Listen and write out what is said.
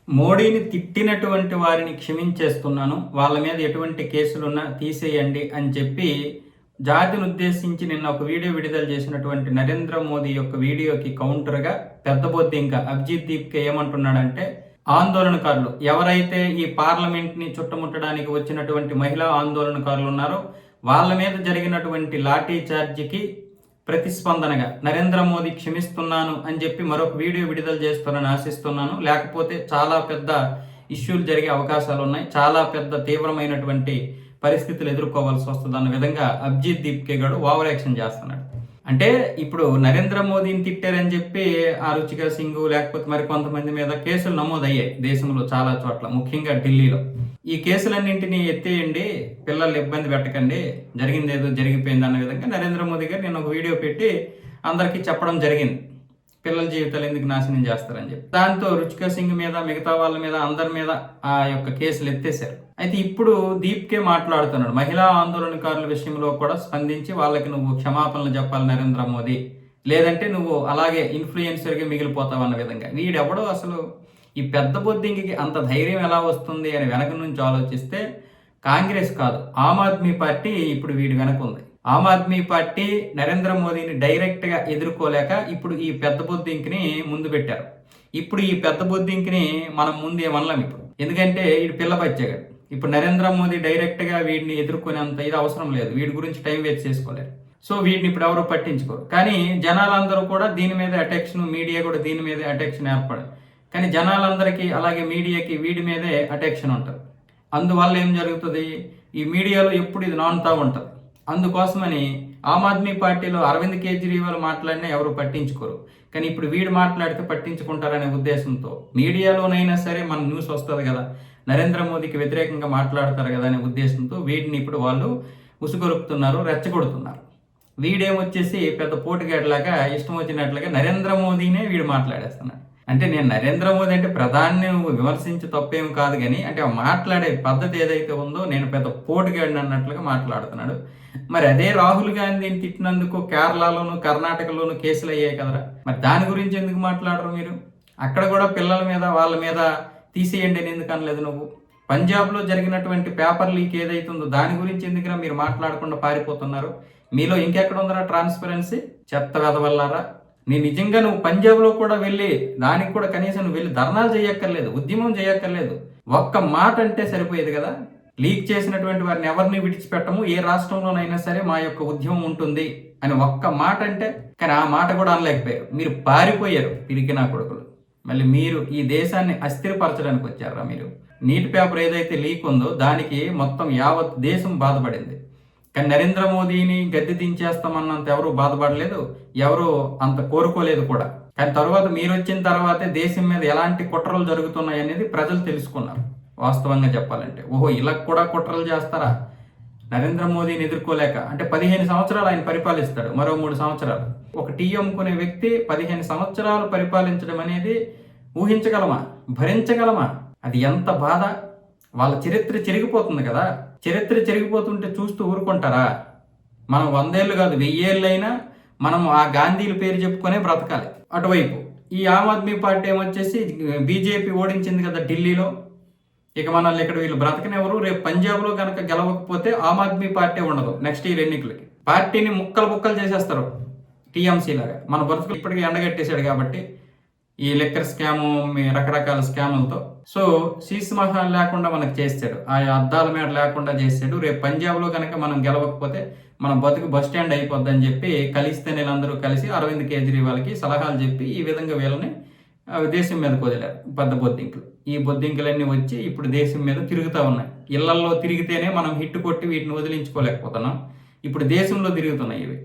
మోడీని తిట్టినటువంటి వారిని క్షమించేస్తున్నాను, వాళ్ళ మీద ఎటువంటి కేసులున్నా తీసేయండి అని చెప్పి జాతిని ఉద్దేశించి నిన్న ఒక వీడియో విడుదల చేసినటువంటి నరేంద్ర మోదీ యొక్క వీడియోకి కౌంటర్గా పెద్దబొద్ది ఇంకా అభిజిత్ దీప్కే ఏమంటున్నాడంటే, ఆందోళనకారులు ఎవరైతే ఈ పార్లమెంట్ని చుట్టుముట్టడానికి వచ్చినటువంటి మహిళా ఆందోళనకారులు ఉన్నారో వాళ్ళ మీద జరిగినటువంటి లాఠీ చార్జికి ప్రతిస్పందనగా నరేంద్ర మోదీ క్షమిస్తున్నాను అని చెప్పి మరొక వీడియో విడుదల చేస్తారని ఆశిస్తున్నాను. లేకపోతే చాలా పెద్ద ఇష్యూలు జరిగే అవకాశాలు ఉన్నాయి, చాలా పెద్ద తీవ్రమైనటువంటి పరిస్థితులు ఎదుర్కోవాల్సి వస్తుంది అన్న విధంగా అభిజిత్ దీప్కే గారు ఓవర్ యాక్షన్ చేస్తున్నాడు. అంటే ఇప్పుడు నరేంద్ర మోదీని తిట్టారని చెప్పి ఆ రుచికా సింగ్ లేకపోతే మరి కొంతమంది మీద కేసులు నమోదయ్యాయి దేశంలో చాలా చోట్ల, ముఖ్యంగా ఢిల్లీలో. ఈ కేసులన్నింటినీ ఎత్తేయండి, పిల్లల్ని ఇబ్బంది పెట్టకండి, జరిగింది ఏదో జరిగిపోయింది అన్న విధంగా నరేంద్ర మోదీ గారు నేను ఒక వీడియో పెట్టి అందరికీ చెప్పడం జరిగింది, పిల్లల జీవితాలు ఎందుకు నాశనం చేస్తారని చెప్పి. దాంతో రుచికా సింగ్ మీద మిగతా వాళ్ళ మీద అందరి మీద ఆ యొక్క కేసులు ఎత్తేశారు. అయితే ఇప్పుడు దీప్కే మాట్లాడుతున్నాడు, మహిళా ఆందోళనకారుల విషయంలో కూడా స్పందించి వాళ్ళకి నువ్వు క్షమాపణలు చెప్పాలి నరేంద్ర మోదీ, లేదంటే నువ్వు అలాగే ఇన్ఫ్లుయెన్సర్గా మిగిలిపోతావు అన్న విధంగా. వీడెవడో అసలు ఈ పెద్ద బొద్దింకి అంత ధైర్యం ఎలా వస్తుంది అని వెనక నుంచి ఆలోచిస్తే కాంగ్రెస్ కాదు, ఆమ్ ఆద్మీ పార్టీ ఇప్పుడు వీడి వెనక ఉంది. ఆమ్ ఆద్మీ పార్టీ నరేంద్ర మోదీని డైరెక్ట్గా ఎదుర్కోలేక ఇప్పుడు ఈ పెద్ద బొద్దింకిని ముందు పెట్టారు. ఇప్పుడు ఈ పెద్ద బొద్దింకిని మనం ముందు ఏమనలేం ఇప్పుడు, ఎందుకంటే వీడు పిల్ల బచ్చాడు. ఇప్పుడు నరేంద్ర మోదీ డైరెక్ట్గా వీడిని ఎదుర్కొనేంత ఇది అవసరం లేదు, వీడి గురించి టైం వేస్ట్ చేసుకోలేరు. సో వీటిని ఇప్పుడు ఎవరు పట్టించుకోరు. కానీ జనాలందరూ కూడా దీని మీద అటెన్షన్, మీడియా కూడా దీని మీద అటెన్షన్ ఏర్పడదు. కానీ జనాలందరికీ అలాగే మీడియాకి వీడి మీదే అటెన్షన్ ఉంటుంది. అందువల్ల ఏం జరుగుతుంది, ఈ మీడియాలో ఎప్పుడు ఇది నానుతూ ఉంటుంది. అందుకోసమని ఆమ్ ఆద్మీ పార్టీలో అరవింద్ కేజ్రీవాల్ మాట్లాడినా ఎవరు పట్టించుకోరు, కానీ ఇప్పుడు వీడు మాట్లాడితే పట్టించుకుంటారనే ఉద్దేశంతో మీడియాలోనైనా సరే మన న్యూస్ వస్తుంది కదా, నరేంద్ర మోదీకి వ్యతిరేకంగా మాట్లాడతారు కదా అనే ఉద్దేశంతో వీడిని ఇప్పుడు వాళ్ళు ఉసుగొలుపుతున్నారు, రెచ్చగొడుతున్నారు. వీడేమొచ్చేసి పెద్ద పోటుగాడిలాగా ఇష్టం వచ్చినట్లుగా నరేంద్ర మోదీనే వీడు మాట్లాడేస్తున్నాడు. అంటే నేను నరేంద్ర మోదీ అంటే ప్రధాని నువ్వు విమర్శించి తప్పేం కాదు, కానీ అంటే మాట్లాడే పద్ధతి ఏదైతే ఉందో నేను పెద్ద పోటుగాడిని అన్నట్లుగా మాట్లాడుతున్నాడు. మరి అదే రాహుల్ గాంధీని తిట్టినందుకు కేరళలోను కర్ణాటకలోను కేసులు అయ్యాయి కదరా, మరి దాని గురించి ఎందుకు మాట్లాడరు మీరు? అక్కడ కూడా పిల్లల మీద వాళ్ళ మీద తీసేయండి అని ఎందుకు అనలేదు నువ్వు? పంజాబ్లో జరిగినటువంటి పేపర్ లీక్ ఏదైతుందో దాని గురించి ఎందుకురా మీరు మాట్లాడకుండా పారిపోతున్నారు? మీలో ఇంకెక్కడ ఉందరా ట్రాన్స్పరెన్సీ? చెత్త వెదవల్లారా. నీ నిజంగా నువ్వు పంజాబ్లో కూడా వెళ్ళి దానికి కూడా కనీసం నువ్వు వెళ్ళి ధర్నాలు చేయక్కర్లేదు, ఉద్యమం చేయక్కర్లేదు, ఒక్క మాట అంటే సరిపోయేది కదా. లీక్ చేసినటువంటి వారిని ఎవరిని విడిచిపెట్టము, ఏ రాష్ట్రంలోనైనా సరే మా యొక్క ఉద్యమం ఉంటుంది అని ఒక్క మాట అంటే, కానీ ఆ మాట కూడా అనలేకపోయారు. మీరు పారిపోయారు పిరికినా కొడుకులు. మళ్ళీ మీరు ఈ దేశాన్ని అస్థిరపరచడానికి వచ్చారా మీరు? నీట్ పేపర్ ఏదైతే లీక్ ఉందో దానికి మొత్తం యావత్ దేశం బాధపడింది, కానీ నరేంద్ర మోదీని గద్దె దించేస్తామన్నంత ఎవరు బాధపడలేదు, ఎవరు అంత కోరుకోలేదు కూడా. కానీ తర్వాత మీరు వచ్చిన తర్వాతే దేశం మీద ఎలాంటి కుట్రలు జరుగుతున్నాయి అనేది ప్రజలు తెలుసుకున్నారు. వాస్తవంగా చెప్పాలంటే ఓహో ఇలా కూడా కుట్రలు చేస్తారా నరేంద్ర మోదీని ఎదుర్కోలేక. అంటే 15 సంవత్సరాలు ఆయన పరిపాలిస్తాడు, మరో 3 సంవత్సరాలు. ఒక టీ అమ్ముకునే వ్యక్తి 15 సంవత్సరాలు పరిపాలించడం అనేది ఊహించగలమా, భరించగలమా? అది ఎంత బాధ. వాళ్ళ చరిత్ర చెరిగిపోతుంది కదా. చరిత్ర చెరిగిపోతుంటే చూస్తూ ఊరుకుంటారా? మనం 100 ఏళ్ళు కాదు 1000 ఏళ్ళైనా మనం ఆ గాంధీల పేరు చెప్పుకొనే బ్రతకాలి. అటువైపు ఈ ఆమ్ ఆద్మీ పార్టీ ఏమొచ్చేసి బీజేపీ ఓడించింది కదా ఢిల్లీలో, ఇక మనల్ని ఇక్కడ వీళ్ళు బ్రతకనివ్వరు. రేపు పంజాబ్లో కనుక గెలవకపోతే ఆమ్ ఆద్మీ పార్టీ ఉండదు నెక్స్ట్ ఇయర్ ఎన్నికలకి. పార్టీని ముక్కలు చేసేస్తారు టీఎంసీ లాగా. మన బ్రతుకులు ఇప్పటికీ ఎండగట్టేశాడు కాబట్టి ఈ లెక్కర్ స్కాము, రకరకాల స్కాములతో. సో శీస్ మహల్ లేకుండా మనకు చేస్తాడు, ఆ అద్దాల మీద లేకుండా చేస్తాడు. రేపు పంజాబ్లో కనుక మనం గెలవకపోతే మన బతుకు బస్ స్టాండ్ అయిపోద్దని చెప్పి కలిస్తే వీళ్ళందరూ కలిసి అరవింద్ కేజ్రీవాల్కి సలహాలు చెప్పి ఈ విధంగా వీళ్ళని దేశం మీదకి వదిలారు పెద్ద బొద్దింకులు. ఈ బొద్దింకులన్నీ వచ్చి ఇప్పుడు దేశం మీద తిరుగుతూ ఉన్నాయి. ఇళ్లల్లో తిరిగితేనే మనం హిట్ కొట్టి వీటిని వదిలించుకోలేకపోతున్నాం, ఇప్పుడు దేశంలో తిరుగుతున్నాయి ఇవి.